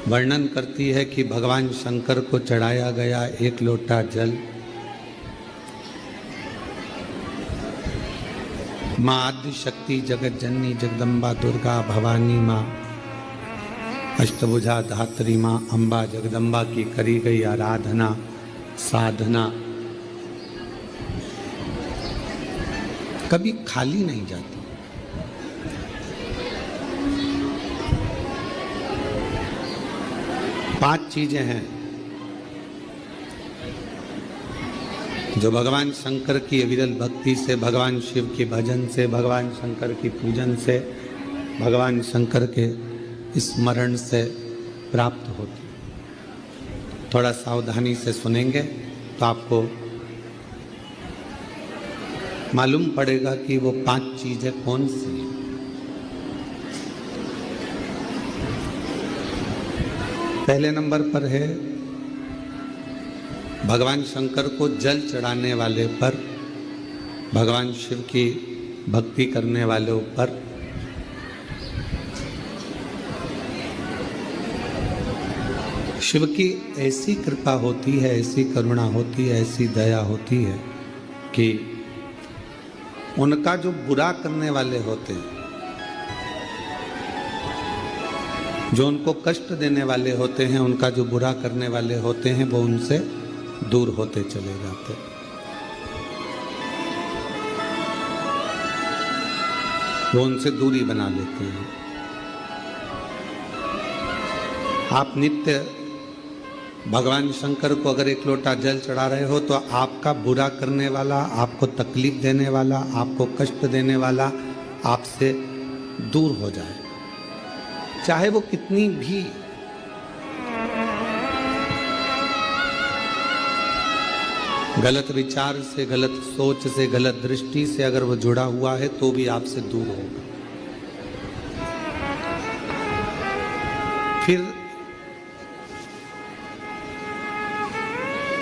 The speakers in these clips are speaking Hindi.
वर्णन करती है कि भगवान शंकर को चढ़ाया गया एक लोटा जल माँ आदि शक्ति जगत जननी जगदम्बा दुर्गा भवानी माँ अष्टभुजा धात्री माँ अम्बा जगदम्बा की करी गई आराधना साधना कभी खाली नहीं जाती। पांच चीजें हैं जो भगवान शंकर की अविरल भक्ति से, भगवान शिव के भजन से, भगवान शंकर की पूजन से, भगवान शंकर के स्मरण से प्राप्त होती। थोड़ा सावधानी से सुनेंगे तो आपको मालूम पड़ेगा कि वो पांच चीजें कौन सी हैं। पहले नंबर पर है भगवान शंकर को जल चढ़ाने वाले पर, भगवान शिव की भक्ति करने वालों पर शिव की ऐसी कृपा होती है, ऐसी करुणा होती है, ऐसी दया होती है कि उनका जो बुरा करने वाले होते हैं, जो उनको कष्ट देने वाले होते हैं, उनका जो बुरा करने वाले होते हैं, वो उनसे दूर होते चले जाते। वो उनसे दूरी बना लेते हैं। आप नित्य भगवान शंकर को अगर एक लोटा जल चढ़ा रहे हो तो आपका बुरा करने वाला, आपको तकलीफ देने वाला, आपको कष्ट देने वाला आपसे दूर हो जाए, चाहे वो कितनी भी गलत विचार से, गलत सोच से, गलत दृष्टि से अगर वो जुड़ा हुआ है तो भी आपसे दूर होगा। फिर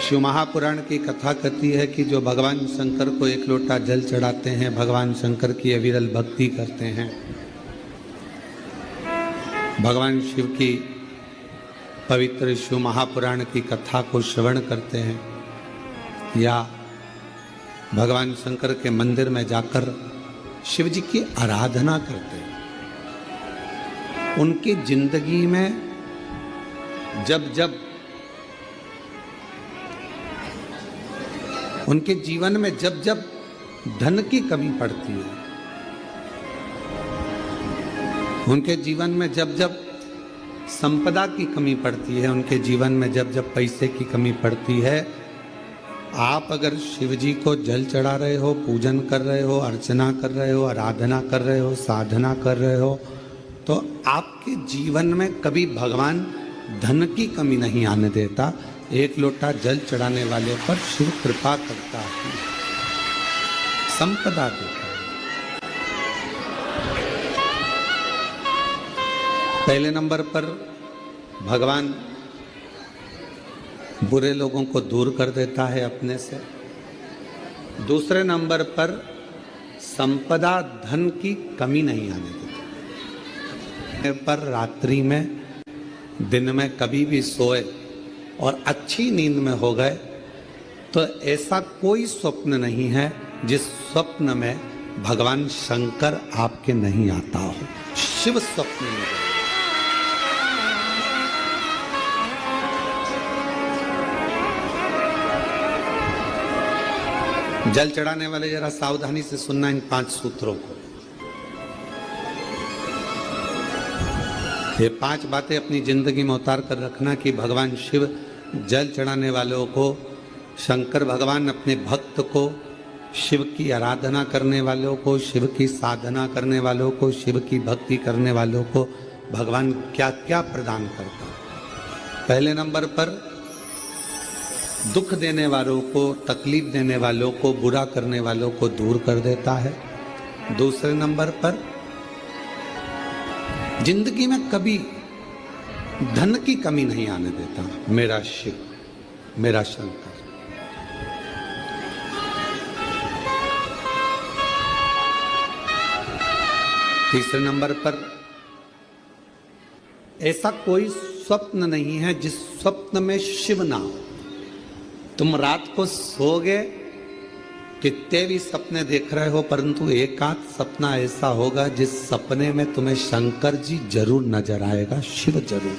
शिव महापुराण की कथा कहती है कि जो भगवान शंकर को एक लोटा जल चढ़ाते हैं, भगवान शंकर की अविरल भक्ति करते हैं, भगवान शिव की पवित्र शिव महापुराण की कथा को श्रवण करते हैं या भगवान शंकर के मंदिर में जाकर शिव जी की आराधना करते हैं, उनकी जिंदगी में उनके जीवन में जब जब धन की कमी पड़ती है, उनके जीवन में जब जब संपदा की कमी पड़ती है, उनके जीवन में जब जब पैसे की कमी पड़ती है, आप अगर शिव जी को जल चढ़ा रहे हो, पूजन कर रहे हो, अर्चना कर रहे हो, आराधना कर रहे हो, साधना कर रहे हो, तो आपके जीवन में कभी भगवान धन की कमी नहीं आने देता। एक लोटा जल चढ़ाने वाले पर शिव कृपा करता है, संपदा देता है। पहले नंबर पर भगवान बुरे लोगों को दूर कर देता है अपने से। दूसरे नंबर पर संपदा, धन की कमी नहीं आने देता। पर रात्रि में, दिन में कभी भी सोए और अच्छी नींद में हो गए तो ऐसा कोई स्वप्न नहीं है जिस स्वप्न में भगवान शंकर आपके नहीं आता हो। शिव स्वप्न में जल चढ़ाने वाले जरा सावधानी से सुनना इन 5 सूत्रों को। ये 5 बातें अपनी जिंदगी में उतार कर रखना कि भगवान शिव जल चढ़ाने वालों को, शंकर भगवान अपने भक्त को, शिव की आराधना करने वालों को, शिव की साधना करने वालों को, शिव की भक्ति करने वालों को भगवान क्या क्या प्रदान करता है। पहले नंबर पर दुख देने वालों को, तकलीफ देने वालों को, बुरा करने वालों को दूर कर देता है। दूसरे नंबर पर जिंदगी में कभी धन की कमी नहीं आने देता मेरा शिव, मेरा शंकर। तीसरे नंबर पर ऐसा कोई स्वप्न नहीं है जिस स्वप्न में शिव ना हो। तुम रात को सोगे, कितने भी सपने देख रहे हो, परंतु एक आध सपना ऐसा होगा जिस सपने में तुम्हें शंकर जी जरूर नजर आएगा, शिव जरूर।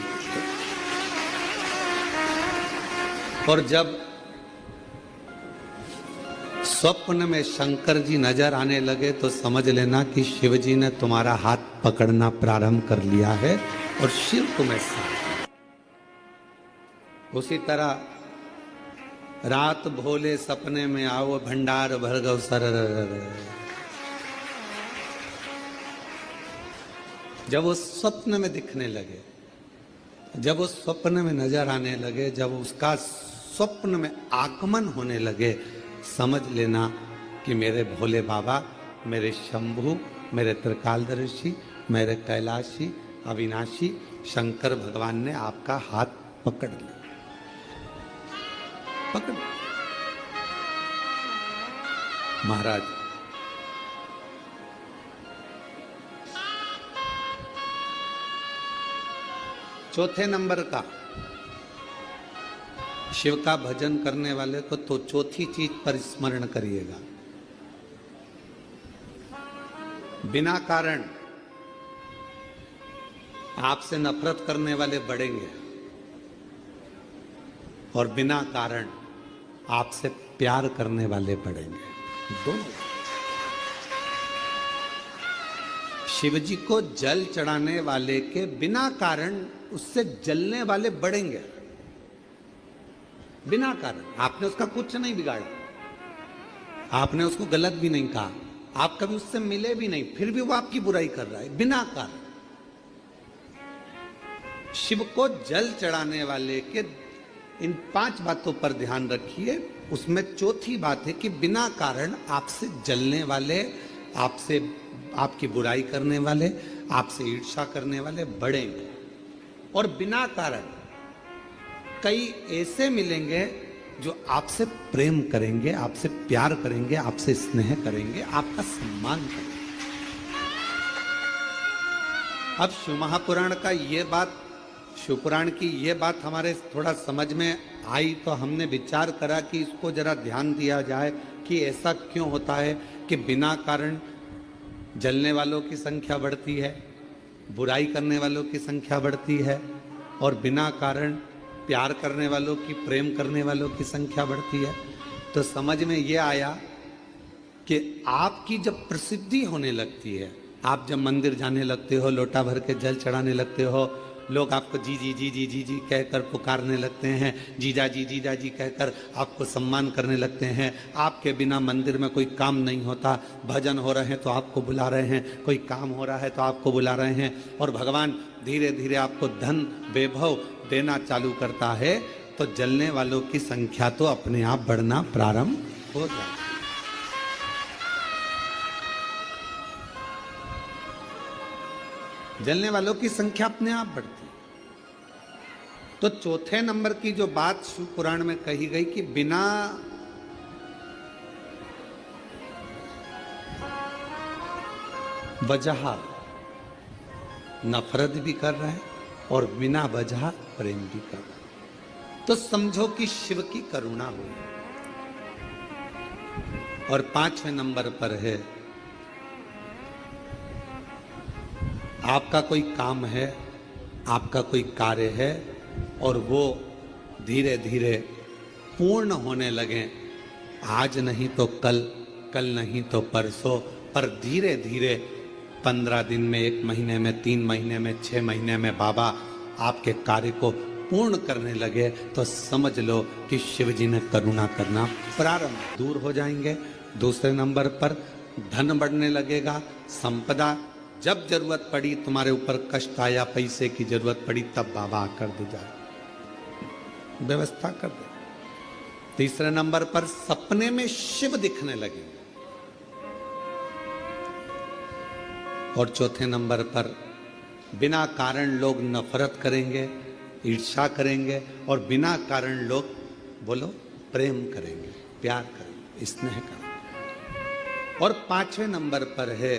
और जब स्वप्न में शंकर जी नजर आने लगे तो समझ लेना कि शिव जी ने तुम्हारा हाथ पकड़ना प्रारंभ कर लिया है और शिव तुम्हें साथ। उसी तरह रात भोले सपने में आओ, भंडार भर गौ सर। जब वो स्वप्न में दिखने लगे, जब वो स्वप्न में नजर आने लगे, जब उसका स्वप्न में आगमन होने लगे, समझ लेना कि मेरे भोले बाबा, मेरे शंभु, मेरे त्रिकालदर्शी, मेरे कैलाशी, अविनाशी शंकर भगवान ने आपका हाथ पकड़ लिया। पकड़ महाराज, चौथे नंबर का शिव का भजन करने वाले को तो चौथी चीज पर स्मरण करिएगा। बिना कारण आपसे नफरत करने वाले बढ़ेंगे और बिना कारण आपसे प्यार करने वाले बढ़ेंगे, दोनों। शिव जी को जल चढ़ाने वाले के बिना कारण उससे जलने वाले बढ़ेंगे, बिना कारण। आपने उसका कुछ नहीं बिगाड़ा, आपने उसको गलत भी नहीं कहा, आप कभी उससे मिले भी नहीं, फिर भी वो आपकी बुराई कर रहा है बिना कारण। शिव को जल चढ़ाने वाले के इन 5 बातों पर ध्यान रखिए। उसमें चौथी बात है कि बिना कारण आपसे जलने वाले, आपसे आपकी बुराई करने वाले, आपसे ईर्ष्या करने वाले बढ़ेंगे। और बिना कारण कई ऐसे मिलेंगे जो आपसे प्रेम करेंगे, आपसे प्यार करेंगे, आपसे स्नेह करेंगे, आपका सम्मान करेंगे। अब शिव महापुराण का ये बात, शिवपुराण की ये बात हमारे थोड़ा समझ में आई तो हमने विचार करा कि इसको जरा ध्यान दिया जाए कि ऐसा क्यों होता है कि बिना कारण जलने वालों की संख्या बढ़ती है, बुराई करने वालों की संख्या बढ़ती है, और बिना कारण प्यार करने वालों की, प्रेम करने वालों की संख्या बढ़ती है। तो समझ में ये आया कि आपकी जब प्रसिद्धि होने लगती है, आप जब मंदिर जाने लगते हो, लोटा भर के जल चढ़ाने लगते हो, लोग आपको जी जी जी जी जी जी कहकर पुकारने लगते हैं, जीजा जी कहकर आपको सम्मान करने लगते हैं। आपके बिना मंदिर में कोई काम नहीं होता, भजन हो रहे हैं तो आपको बुला रहे हैं, कोई काम हो रहा है तो आपको बुला रहे हैं, और भगवान धीरे धीरे आपको धन वैभव देना चालू करता है, तो जलने वालों की संख्या तो अपने आप बढ़ना प्रारंभ हो जाए। जलने वालों की संख्या अपने आप बढ़ती। तो चौथे नंबर की जो बात शिव पुराण में कही गई कि बिना वजह नफरत भी कर रहे हैं और बिना वजह प्रेम भी कर रहे हैं, तो समझो कि शिव की करुणा हुई। और 5वें नंबर पर है, आपका कोई काम है, आपका कोई कार्य है और वो धीरे धीरे पूर्ण होने लगे, आज नहीं तो कल, कल नहीं तो परसों, पर धीरे धीरे 15 दिन में, 1 महीने में, 3 महीने में, 6 महीने में बाबा आपके कार्य को पूर्ण करने लगे, तो समझ लो कि शिव जी ने करुणा करना प्रारंभ, दूर हो जाएंगे। दूसरे नंबर पर धन बढ़ने लगेगा, संपदा, जब जरूरत पड़ी, तुम्हारे ऊपर कष्ट आया, पैसे की जरूरत पड़ी, तब बाबा आकर दे जाए, व्यवस्था कर दे। तीसरे नंबर पर सपने में शिव दिखने लगे। और चौथे नंबर पर बिना कारण लोग नफरत करेंगे, ईर्ष्या करेंगे, और बिना कारण लोग, बोलो, प्रेम करेंगे, प्यार करेंगे, स्नेह करेंगे। और 5वें नंबर पर है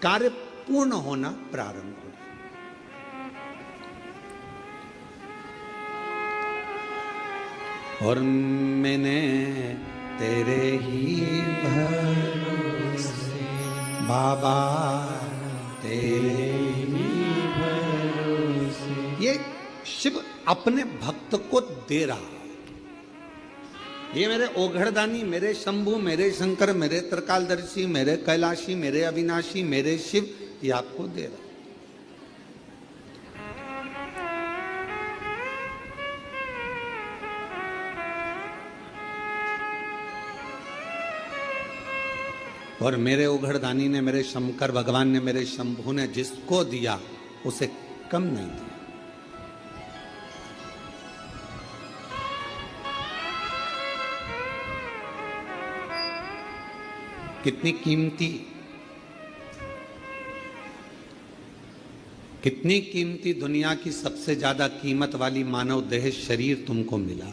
कार्य पूर्ण होना प्रारंभ हो। और मैंने तेरे ही भरोसे बाबा, तेरे ही भरोसे। ये शिव अपने भक्त को दे रहा। ये मेरे ओघड़दानी, मेरे शंभु, मेरे शंकर, मेरे त्रिकालदर्शी, मेरे कैलाशी, मेरे अविनाशी, मेरे शिव, ये आपको दे रहा। और मेरे उघड़दानी ने, मेरे शंकर भगवान ने, मेरे शंभु ने जिसको दिया उसे कम नहीं दिया। कितनी कीमती दुनिया की सबसे ज्यादा कीमत वाली मानव देह शरीर तुमको मिला।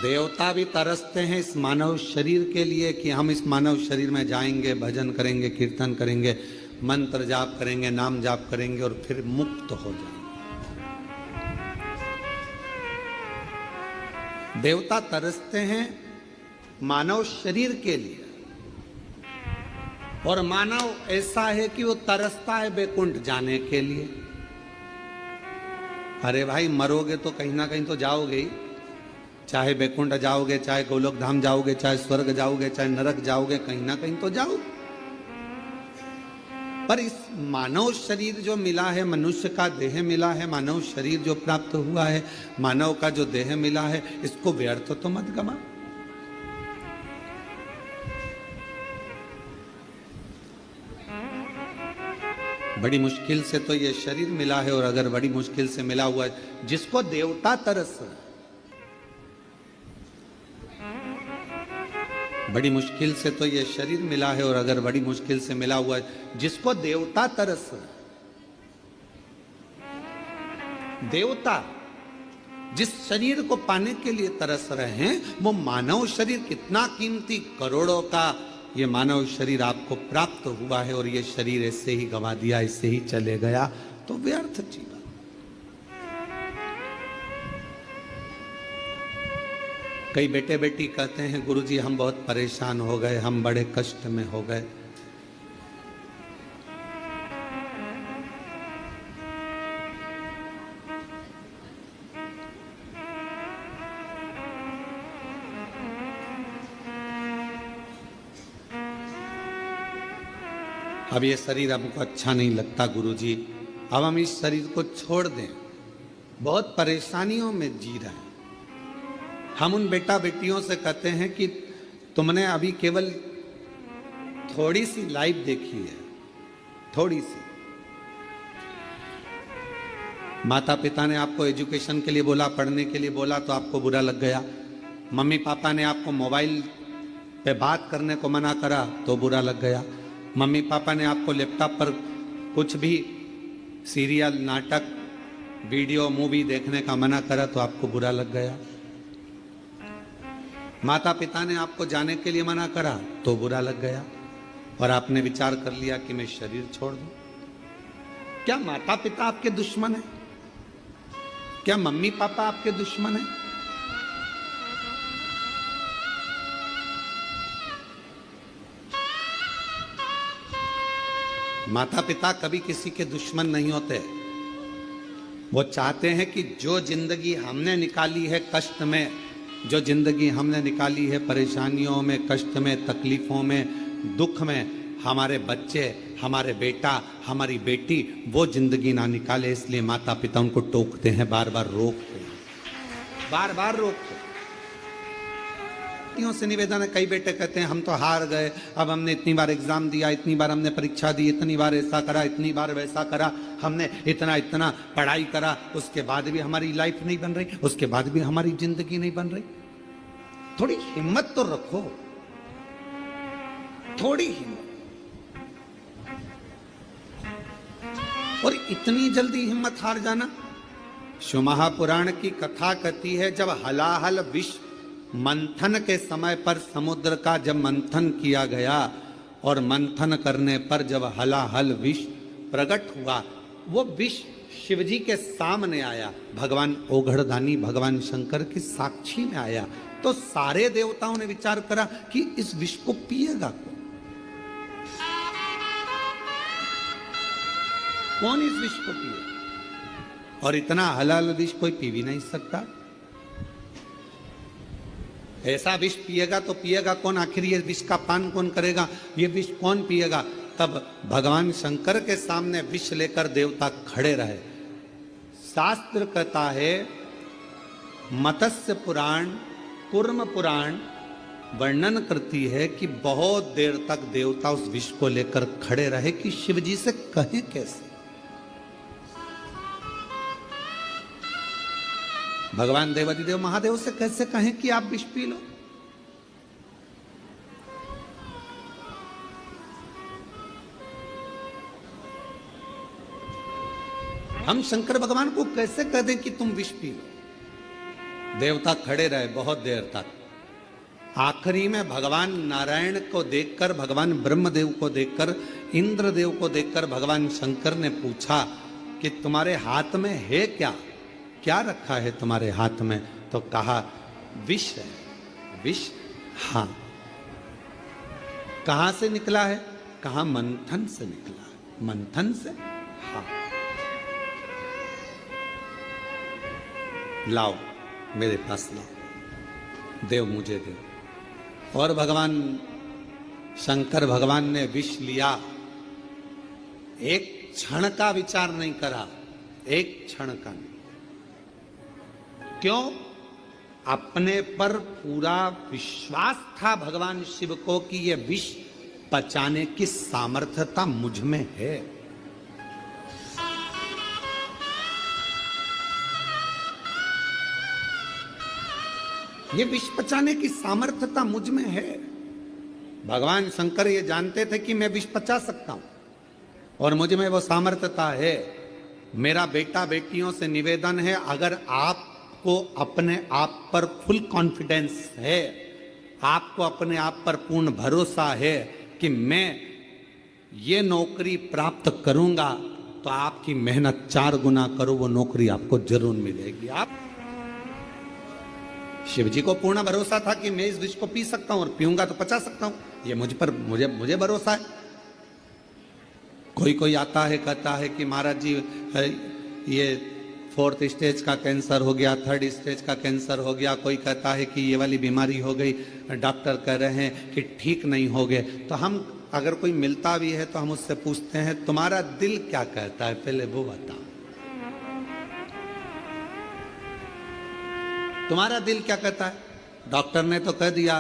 देवता भी तरसते हैं इस मानव शरीर के लिए कि हम इस मानव शरीर में जाएंगे, भजन करेंगे, कीर्तन करेंगे, मंत्र जाप करेंगे, नाम जाप करेंगे और फिर मुक्त हो जाएंगे। देवता तरसते हैं मानव शरीर के लिए, और मानव ऐसा है कि वो तरसता है बैकुंठ जाने के लिए। अरे भाई, मरोगे तो कहीं ना कहीं तो जाओगे ही, चाहे बैकुंठ जाओगे, चाहे गोलोक धाम जाओगे, चाहे स्वर्ग जाओगे, चाहे नरक जाओगे, कहीं ना कहीं तो जाओ। पर इस मानव शरीर जो मिला है, मनुष्य का देह मिला है, मानव शरीर जो प्राप्त हुआ है, मानव का जो देह मिला है, इसको व्यर्थ तो मत गवा। बड़ी मुश्किल से तो ये शरीर मिला है, और अगर बड़ी मुश्किल से मिला हुआ है, जिसको देवता तरस, बड़ी मुश्किल से तो ये शरीर मिला है, और अगर बड़ी मुश्किल से मिला हुआ है, जिसको देवता तरस। देवता जिस शरीर को पाने के लिए तरस रहे हैं, वो मानव शरीर कितना कीमती, करोड़ों का ये मानव शरीर आपको प्राप्त हुआ है, और ये शरीर ऐसे ही गवा दिया, ऐसे ही चले गया, तो व्यर्थ जीवन। कई बेटे बेटी कहते हैं, गुरुजी हम बहुत परेशान हो गए, हम बड़े कष्ट में हो गए। अब ये शरीर हमको अच्छा नहीं लगता गुरुजी, अब हम इस शरीर को छोड़ दें, बहुत परेशानियों में जी रहे हैं। हम उन बेटा बेटियों से कहते हैं कि तुमने अभी केवल थोड़ी सी लाइफ देखी है, थोड़ी सी। माता पिता ने आपको एजुकेशन के लिए बोला, पढ़ने के लिए बोला, तो आपको बुरा लग गया। मम्मी पापा ने आपको मोबाइल पे बात करने को मना करा तो बुरा लग गया। मम्मी पापा ने आपको लैपटॉप पर कुछ भी सीरियल, नाटक, वीडियो, मूवी देखने का मना करा तो आपको बुरा लग गया। माता पिता ने आपको जाने के लिए मना करा तो बुरा लग गया, और आपने विचार कर लिया कि मैं शरीर छोड़ दूं। क्या माता पिता आपके दुश्मन है? क्या मम्मी पापा आपके दुश्मन है? माता पिता कभी किसी के दुश्मन नहीं होते। वो चाहते हैं कि जो जिंदगी हमने निकाली है कष्ट में, जो जिंदगी हमने निकाली है परेशानियों में, कष्ट में, तकलीफों में, दुख में, हमारे बच्चे, हमारे बेटा, हमारी बेटी वो जिंदगी ना निकाले। इसलिए माता पिता उनको टोकते हैं, बार बार रोकते हैं, बार बार रोकते हैं। से निवेदन है, कई बेटे कहते हैं हम तो हार गए, अब हमने इतनी बार एग्जाम दिया, इतनी बार हमने परीक्षा दी, इतनी बार ऐसा करा, इतनी बार वैसा करा, हमने इतना इतना पढ़ाई करा, उसके बाद भी हमारी लाइफ नहीं बन रही, उसके बाद भी हमारी जिंदगी नहीं बन रही। थोड़ी हिम्मत तो रखो, थोड़ी हिम्मत। और इतनी जल्दी हिम्मत हार जाना। शिव महापुराण की कथा कहती है, जब हलाहल विष मंथन के समय पर समुद्र का जब मंथन किया गया, और मंथन करने पर जब हलाहल विष प्रकट हुआ, वो विष शिवजी के सामने आया, भगवान ओघड़दानी भगवान शंकर की साक्षी में आया, तो सारे देवताओं ने विचार करा कि इस विष को पिएगा कौन इस विष को पिए, और इतना हलाल विष कोई पी भी नहीं सकता। ऐसा विष पिएगा तो पिएगा कौन, आखिर ये विष का पान कौन करेगा, ये विष कौन पिएगा। तब भगवान शंकर के सामने विष लेकर देवता खड़े रहे। शास्त्र कहता है, मत्स्य पुराण कूर्म पुराण वर्णन करती है कि बहुत देर तक देवता उस विष को लेकर खड़े रहे कि शिवजी से कहें कैसे। भगवान देवादिदेव महादेव से कैसे कहें कि आप विष पी लो। हम शंकर भगवान को कैसे कह दें कि तुम विष पी लो। देवता खड़े रहे बहुत देर तक। आखिरी में भगवान नारायण को देखकर, भगवान ब्रह्मदेव को देखकर, इंद्रदेव को देखकर भगवान शंकर ने पूछा कि तुम्हारे हाथ में है क्या, क्या रखा है तुम्हारे हाथ में। तो कहा विष है। विष? हाँ। कहां से निकला है? कहा मंथन से निकला है। मंथन से? हाँ। लाओ, मेरे पास लाओ, देव मुझे दो। और भगवान शंकर भगवान ने विष लिया, एक क्षण का विचार नहीं करा, एक क्षण का नहीं। क्यों? अपने पर पूरा विश्वास था भगवान शिव को कि यह विष पचाने की सामर्थ्यता मुझ में है। ये विष पचाने की सामर्थ्यता मुझ में है। भगवान शंकर ये जानते थे कि मैं विष पचा सकता हूं और मुझ में वो सामर्थ्यता है। मेरा बेटा बेटियों से निवेदन है, अगर आपको अपने आप पर फुल कॉन्फिडेंस है, आपको अपने आप पर पूर्ण भरोसा है कि मैं ये नौकरी प्राप्त करूंगा, तो आपकी मेहनत 4 गुना करो, वो नौकरी आपको जरूर मिलेगी। आप शिव जी को पूर्ण भरोसा था कि मैं इस विष को पी सकता हूं और पीऊंगा तो पचा सकता हूं, ये मुझ पर मुझे भरोसा है। कोई कोई आता है कहता है कि महाराज जी ये 4th स्टेज का कैंसर हो गया, 3rd स्टेज का कैंसर हो गया। कोई कहता है कि ये वाली बीमारी हो गई, डॉक्टर कह रहे हैं कि ठीक नहीं हो गए। तो हम अगर कोई मिलता भी है तो हम उससे पूछते हैं तुम्हारा दिल क्या कहता है, पहले वो बताओ। तुम्हारा दिल क्या कहता है? डॉक्टर ने तो कह दिया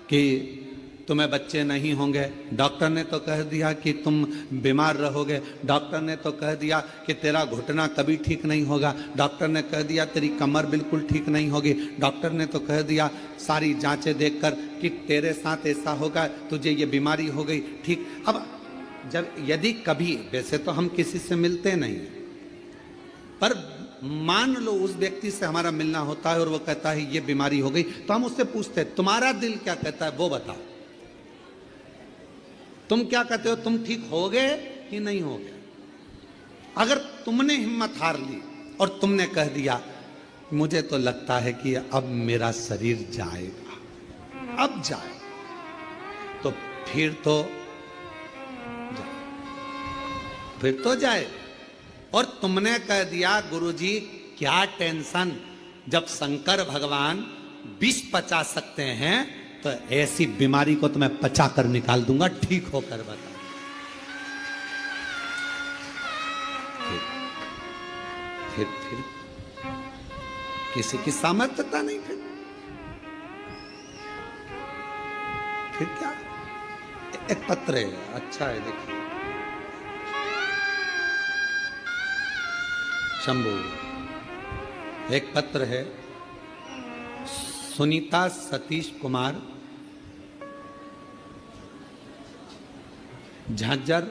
कि तुम्हें बच्चे नहीं होंगे, डॉक्टर ने तो कह दिया कि तुम बीमार रहोगे, डॉक्टर ने तो कह दिया कि तेरा घुटना कभी ठीक नहीं होगा, डॉक्टर ने कह दिया तेरी कमर बिल्कुल ठीक नहीं होगी, डॉक्टर ने तो कह दिया सारी जांचें देखकर कि तेरे साथ ऐसा होगा, तुझे ये बीमारी हो गई, ठीक। अब जब यदि कभी, वैसे तो हम किसी से मिलते नहीं, पर मान लो उस व्यक्ति से हमारा मिलना होता है और वो कहता है ये बीमारी हो गई, तो हम उससे पूछते हैं तुम्हारा दिल क्या कहता है, वो बताओ। तुम क्या कहते हो, तुम ठीक हो गए कि नहीं हो गए? अगर तुमने हिम्मत हार ली और तुमने कह दिया मुझे तो लगता है कि अब मेरा शरीर जाएगा, अब जाए, तो फिर तो जाए। और तुमने कह दिया गुरुजी क्या टेंशन, जब शंकर भगवान विष पचा सकते हैं तो ऐसी बीमारी को तो मैं पचा कर निकाल दूंगा, ठीक होकर बता। फिर किसी की सामर्थ्यता नहीं, फिर क्या? एक पत्र है, अच्छा है, देखिए शंभू, एक पत्र है, सुनीता सतीश कुमार, झांझर